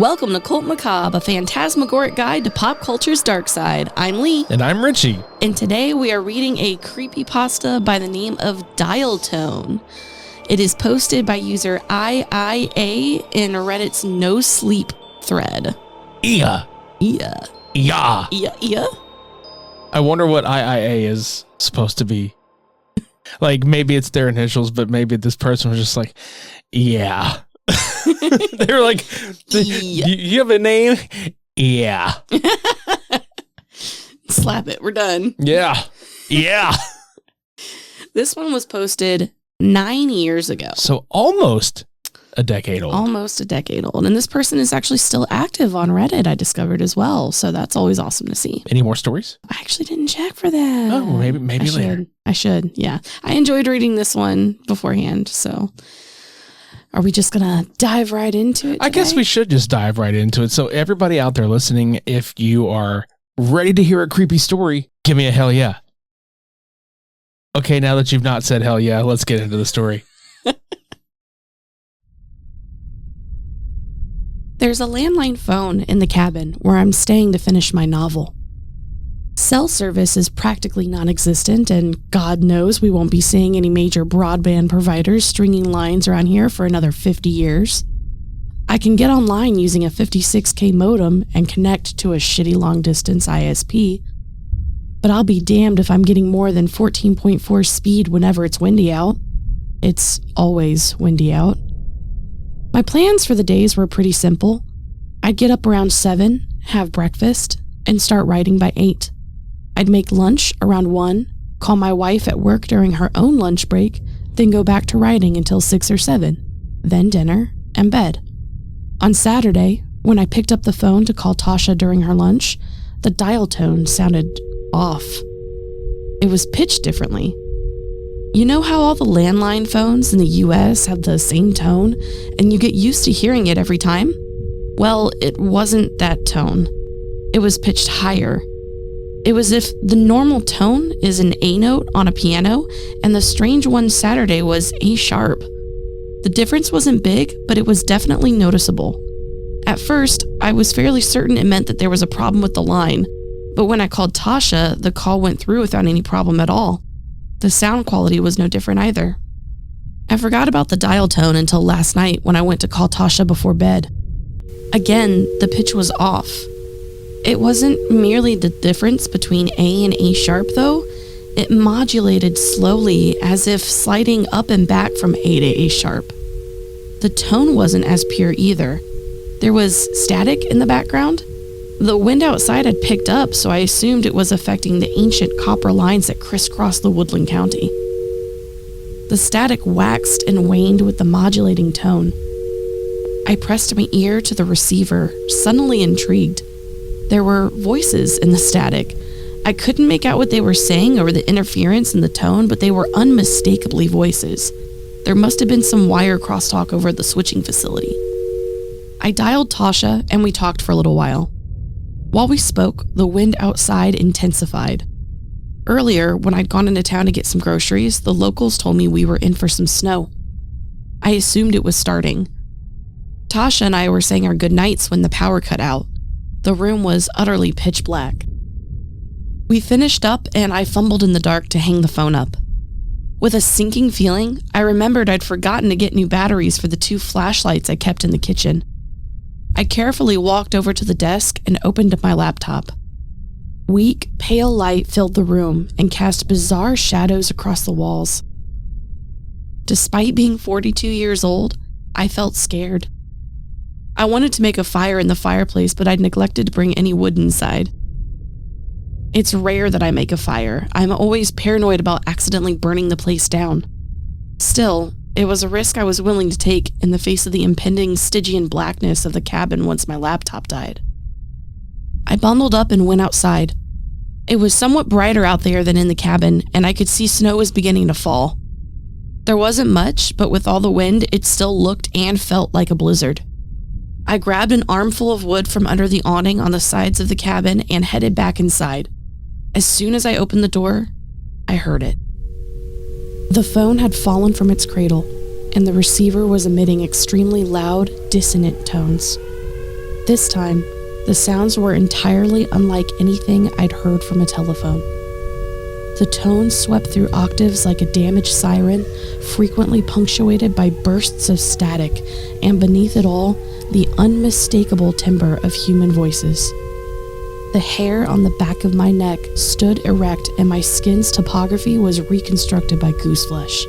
Welcome to Cult Macabre, a phantasmagoric guide to pop culture's dark side. I'm Lee. And I'm Richie. And today we are reading a creepypasta by the name of Dial Tone. It is posted by user IIA in Reddit's No Sleep thread. Yeah. I wonder what IIA is supposed to be. Like, maybe it's their initials, but maybe this person was just like, yeah. They were like, you have a name? Yeah. Slap it. We're done. Yeah. This one was posted 9 years ago. So almost a decade old. Almost a decade old. And this person is actually still active on Reddit, I discovered as well. So that's always awesome to see. Any more stories? I actually didn't check for that. Oh, maybe later. I should. Yeah. I enjoyed reading this one beforehand. So are we just going to dive right into it today? I guess we should just dive right into it. So everybody out there listening, if you are ready to hear a creepy story, give me a hell yeah. Okay, now that you've not said hell yeah, let's get into the story. There's a landline phone in the cabin where I'm staying to finish my novel. Cell service is practically non-existent, and God knows we won't be seeing any major broadband providers stringing lines around here for another 50 years. I can get online using a 56K modem and connect to a shitty long-distance ISP, but I'll be damned if I'm getting more than 14.4 speed whenever it's windy out. It's always windy out. My plans for the days were pretty simple. I'd get up around 7, have breakfast, and start writing by 8. I'd make lunch around 1, call my wife at work during her own lunch break, then go back to writing until 6 or 7, then dinner and bed. On Saturday, when I picked up the phone to call Tasha during her lunch, the dial tone sounded off. It was pitched differently. You know how all the landline phones in the US have the same tone, and you get used to hearing it every time? Well, it wasn't that tone. It was pitched higher. It was if the normal tone is an A note on a piano, and the strange one Saturday was A sharp. The difference wasn't big, but it was definitely noticeable. At first, I was fairly certain it meant that there was a problem with the line, but when I called Tasha, the call went through without any problem at all. The sound quality was no different either. I forgot about the dial tone until last night when I went to call Tasha before bed. Again, the pitch was off. It wasn't merely the difference between A and A sharp though. It modulated slowly as if sliding up and back from A to A sharp. The tone wasn't as pure either. There was static in the background. The wind outside had picked up, so I assumed it was affecting the ancient copper lines that crisscross the woodland county. The static waxed and waned with the modulating tone. I pressed my ear to the receiver, suddenly intrigued. There were voices in the static. I couldn't make out what they were saying or the interference in the tone, but they were unmistakably voices. There must have been some wire crosstalk over at the switching facility. I dialed Tasha and we talked for a little while. While we spoke, the wind outside intensified. Earlier, when I'd gone into town to get some groceries, the locals told me we were in for some snow. I assumed it was starting. Tasha and I were saying our goodnights when the power cut out. The room was utterly pitch black. We finished up and I fumbled in the dark to hang the phone up. With a sinking feeling, I remembered I'd forgotten to get new batteries for the 2 flashlights I kept in the kitchen. I carefully walked over to the desk and opened up my laptop. Weak, pale light filled the room and cast bizarre shadows across the walls. Despite being 42 years old, I felt scared. I wanted to make a fire in the fireplace, but I'd neglected to bring any wood inside. It's rare that I make a fire. I'm always paranoid about accidentally burning the place down. Still, it was a risk I was willing to take in the face of the impending Stygian blackness of the cabin once my laptop died. I bundled up and went outside. It was somewhat brighter out there than in the cabin, and I could see snow was beginning to fall. There wasn't much, but with all the wind, it still looked and felt like a blizzard. I grabbed an armful of wood from under the awning on the sides of the cabin and headed back inside. As soon as I opened the door, I heard it. The phone had fallen from its cradle, and the receiver was emitting extremely loud, dissonant tones. This time, the sounds were entirely unlike anything I'd heard from a telephone. The tone swept through octaves like a damaged siren, frequently punctuated by bursts of static, and beneath it all, the unmistakable timbre of human voices. The hair on the back of my neck stood erect, and my skin's topography was reconstructed by gooseflesh.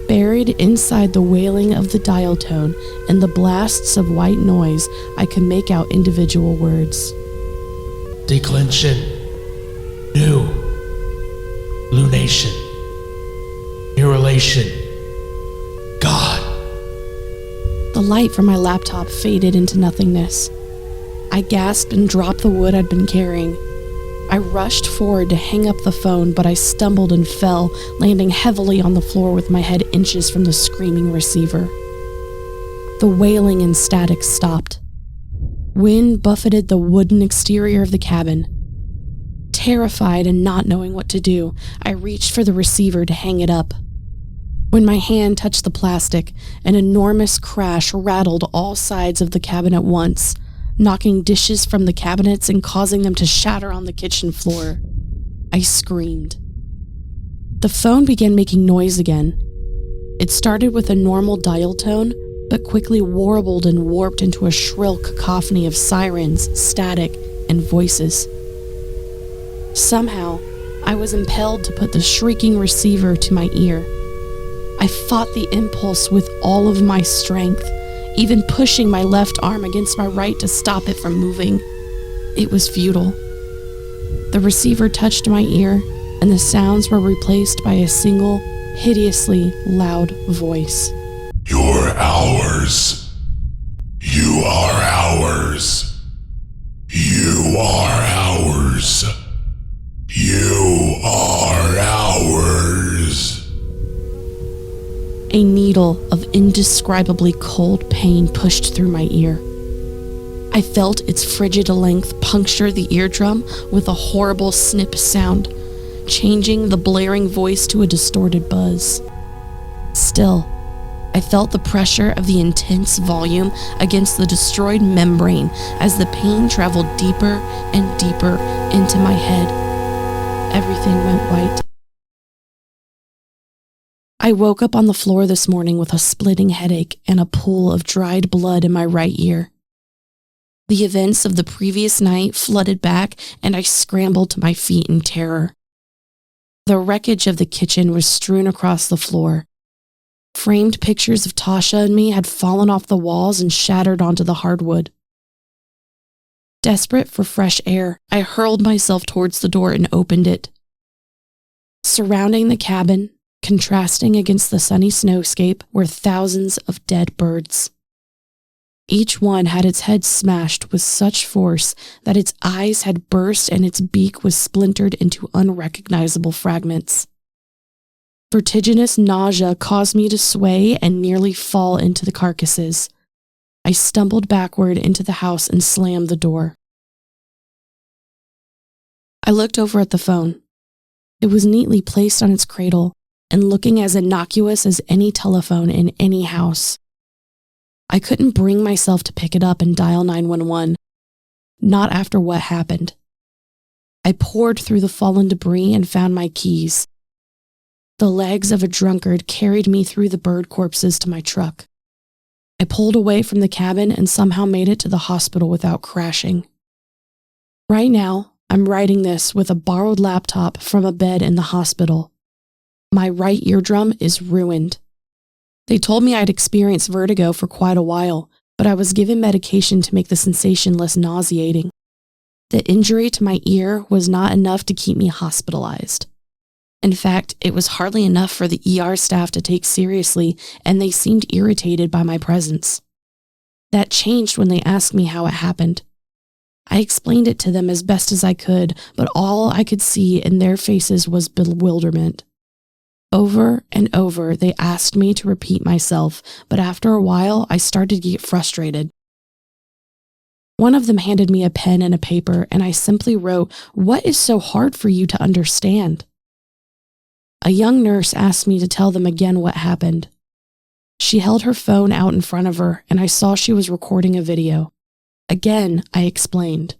Buried inside the wailing of the dial tone and the blasts of white noise, I could make out individual words. Declension. New. Lunation. Mutilation. God. The light from my laptop faded into nothingness. I gasped and dropped the wood I'd been carrying. I rushed forward to hang up the phone, but I stumbled and fell, landing heavily on the floor with my head inches from the screaming receiver. The wailing and static stopped. Wind buffeted the wooden exterior of the cabin. Terrified and not knowing what to do, I reached for the receiver to hang it up. When my hand touched the plastic, an enormous crash rattled all sides of the cabin at once, knocking dishes from the cabinets and causing them to shatter on the kitchen floor. I screamed. The phone began making noise again. It started with a normal dial tone, but quickly warbled and warped into a shrill cacophony of sirens, static, and voices. Somehow, I was impelled to put the shrieking receiver to my ear. I fought the impulse with all of my strength, even pushing my left arm against my right to stop it from moving. It was futile. The receiver touched my ear, and the sounds were replaced by a single, hideously loud voice. You're ours. You are ours. You are ours. You are ours. A needle of indescribably cold pain pushed through my ear. I felt its frigid length puncture the eardrum with a horrible snip sound, changing the blaring voice to a distorted buzz. Still, I felt the pressure of the intense volume against the destroyed membrane as the pain traveled deeper and deeper into my head. Everything went white. I woke up on the floor this morning with a splitting headache and a pool of dried blood in my right ear. The events of the previous night flooded back, and I scrambled to my feet in terror. The wreckage of the kitchen was strewn across the floor. Framed pictures of Tasha and me had fallen off the walls and shattered onto the hardwood. Desperate for fresh air, I hurled myself towards the door and opened it. Surrounding the cabin, contrasting against the sunny snowscape, were thousands of dead birds. Each one had its head smashed with such force that its eyes had burst and its beak was splintered into unrecognizable fragments. Vertiginous nausea caused me to sway and nearly fall into the carcasses. I stumbled backward into the house and slammed the door. I looked over at the phone. It was neatly placed on its cradle and looking as innocuous as any telephone in any house. I couldn't bring myself to pick it up and dial 911, not after what happened. I poured through the fallen debris and found my keys. The legs of a drunkard carried me through the bird corpses to my truck. I pulled away from the cabin and somehow made it to the hospital without crashing. Right now, I'm writing this with a borrowed laptop from a bed in the hospital. My right eardrum is ruined. They told me I'd experienced vertigo for quite a while, but I was given medication to make the sensation less nauseating. The injury to my ear was not enough to keep me hospitalized. In fact, it was hardly enough for the ER staff to take seriously, and they seemed irritated by my presence. That changed when they asked me how it happened. I explained it to them as best as I could, but all I could see in their faces was bewilderment. Over and over, they asked me to repeat myself, but after a while, I started to get frustrated. One of them handed me a pen and a paper, and I simply wrote, "What is so hard for you to understand?" A young nurse asked me to tell them again what happened. She held her phone out in front of her, and I saw she was recording a video. Again, I explained.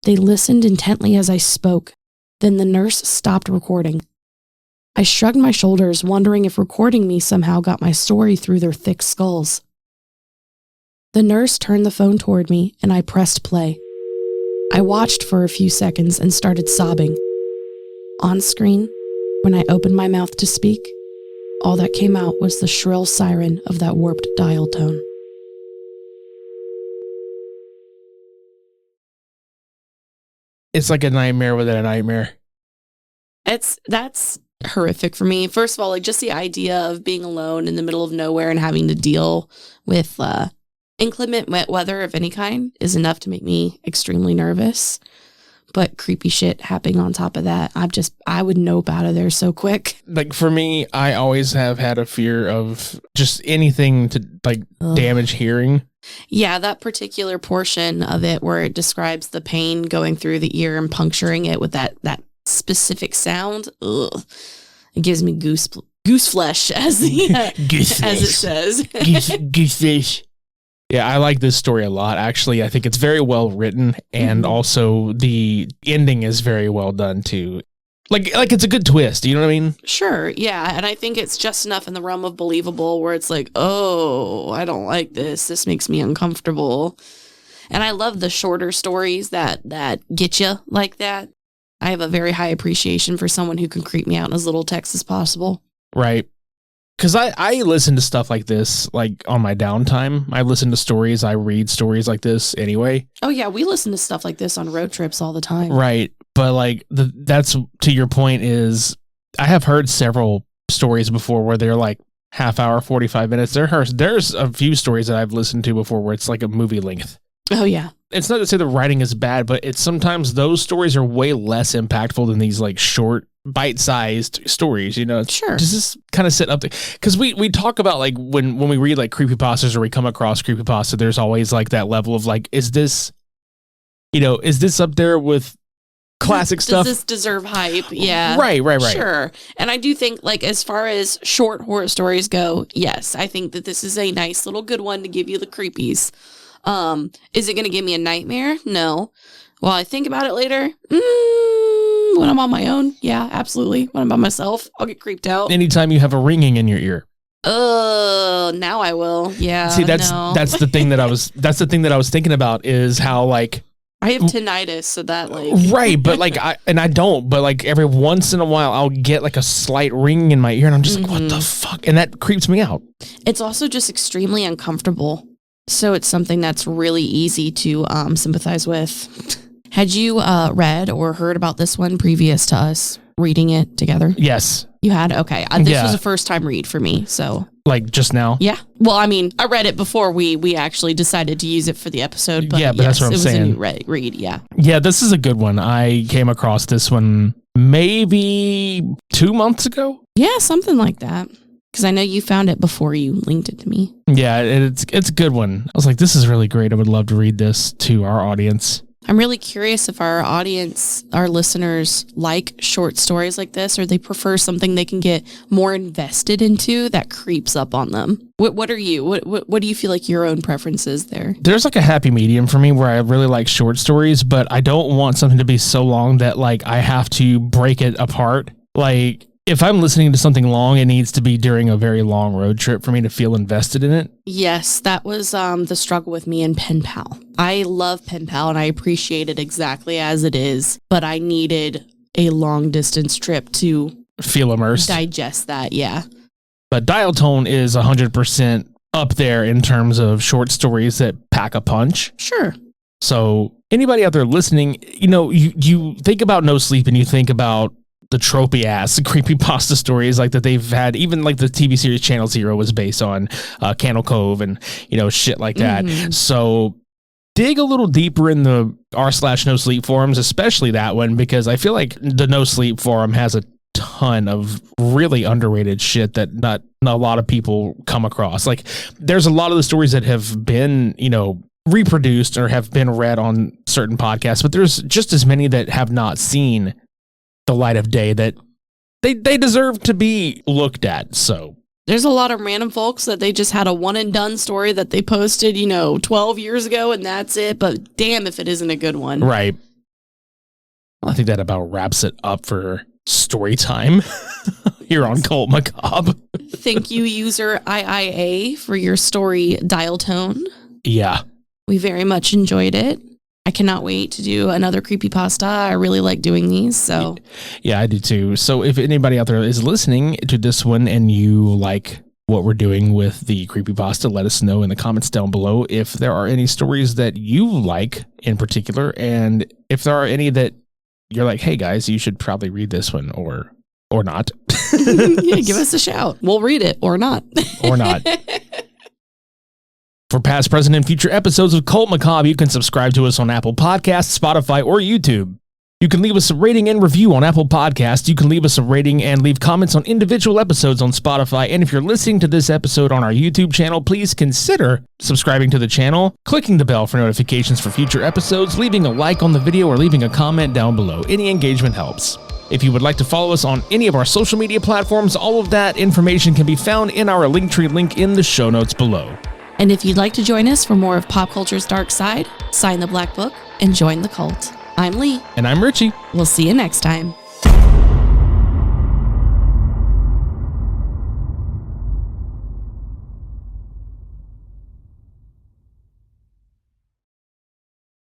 They listened intently as I spoke. Then the nurse stopped recording. I shrugged my shoulders, wondering if recording me somehow got my story through their thick skulls. The nurse turned the phone toward me, and I pressed play. I watched for a few seconds and started sobbing. On screen, when I opened my mouth to speak, all that came out was the shrill siren of that warped dial tone. It's like a nightmare within a nightmare. That's horrific for me. First of all, like just the idea of being alone in the middle of nowhere and having to deal with inclement wet weather of any kind is enough to make me extremely nervous. But creepy shit happening on top of that, I would nope out of there so quick. Like for me, I always have had a fear of just anything to like damage hearing. Yeah, that particular portion of it where it describes the pain going through the ear and puncturing it with that specific sound. Ugh. It gives me goose flesh as it says. Goose flesh. Yeah, I like this story a lot. Actually, I think it's very well written, and also the ending is very well done too. Like it's a good twist. You know what I mean? Sure. Yeah, and I think it's just enough in the realm of believable where it's like, oh, I don't like this. This makes me uncomfortable. And I love the shorter stories that get you like that. I have a very high appreciation for someone who can creep me out in as little text as possible. Right. Because I listen to stuff like this, like on my downtime. I listen to stories. I read stories like this anyway. Oh, yeah. We listen to stuff like this on road trips all the time. Right. But like that's to your point is I have heard several stories before where they're like half hour, 45 minutes. There's a few stories that I've listened to before where it's like a movie length. Oh, yeah. It's not to say the writing is bad, but it's sometimes those stories are way less impactful than these like short, bite-sized stories, you know? Sure. Just this kind of sitting up there. Because we talk about like when we read like creepypastas or we come across creepypasta, there's always like that level of like, is this up there with classic stuff? Does this deserve hype? Yeah. Right. Sure. And I do think like as far as short horror stories go, yes, I think that this is a nice little good one to give you the creepies. Is it going to give me a nightmare? No. Well, I think about it later. When I'm on my own, yeah, absolutely. When I'm by myself, I'll get creeped out. Anytime you have a ringing in your ear. Oh, now I will. Yeah. See, that's the thing that I was thinking about is how like I have tinnitus, so that like right, but like I don't, but like every once in a while I'll get like a slight ringing in my ear, and I'm just like, what the fuck, and that creeps me out. It's also just extremely uncomfortable. So it's something that's really easy to sympathize with. Had you read or heard about this one previous to us reading it together? Yes. You had? Okay. This was a first time read for me, so. Like just now? Yeah. Well, I mean, I read it before we actually decided to use it for the episode, but, but that's what I'm saying. It was a new read, yeah. Yeah, this is a good one. I came across this one maybe 2 months ago. Yeah, something like that. Because I know you found it before you linked it to me. Yeah, it's a good one. I was like, this is really great. I would love to read this to our audience. I'm really curious if our audience, our listeners, like short stories like this, or they prefer something they can get more invested into that creeps up on them. What are you? What do you feel like your own preference is there? There's like a happy medium for me where I really like short stories, but I don't want something to be so long that like I have to break it apart. Like, if I'm listening to something long, it needs to be during a very long road trip for me to feel invested in it. Yes, that was the struggle with me in Pen Pal. I love Pen Pal and I appreciate it exactly as it is, but I needed a long distance trip to feel immersed. Digest that, yeah. But Dial Tone is 100% up there in terms of short stories that pack a punch. Sure. So anybody out there listening, you think about No Sleep and you think about the tropey ass creepypasta stories like that they've had, even like the TV series Channel Zero was based on Candle Cove and shit like that. So dig a little deeper in the r/No Sleep forums, especially that one, because I feel like the No Sleep forum has a ton of really underrated shit that not a lot of people come across. Like there's a lot of the stories that have been reproduced or have been read on certain podcasts, but there's just as many that have not seen the light of day that they deserve to be looked at. So There's a lot of random folks that they just had a one and done story that they posted, 12 years ago, and that's it. But damn if it isn't a good one. Right. I think that about wraps it up for story time here on Cult Macabre. Thank you, user IIA, for your story dial tone. Yeah. We very much enjoyed it. I cannot wait to do another creepypasta. I really like doing these, so. Yeah, I do too. So if anybody out there is listening to this one and you like what we're doing with the creepypasta, let us know in the comments down below if there are any stories that you like in particular, and if there are any that you're like, hey guys, you should probably read this one or not. Yeah, give us a shout. We'll read it or not. Or not. For past, present, and future episodes of Cult Macabre, you can subscribe to us on Apple Podcasts, Spotify, or YouTube. You can leave us a rating and review on Apple Podcasts. You can leave us a rating and leave comments on individual episodes on Spotify. And if you're listening to this episode on our YouTube channel, please consider subscribing to the channel, clicking the bell for notifications for future episodes, leaving a like on the video, or leaving a comment down below. Any engagement helps. If you would like to follow us on any of our social media platforms, all of that information can be found in our Linktree link in the show notes below. And if you'd like to join us for more of pop culture's dark side, sign the Black Book and join the cult. I'm Lee. And I'm Richie. We'll see you next time.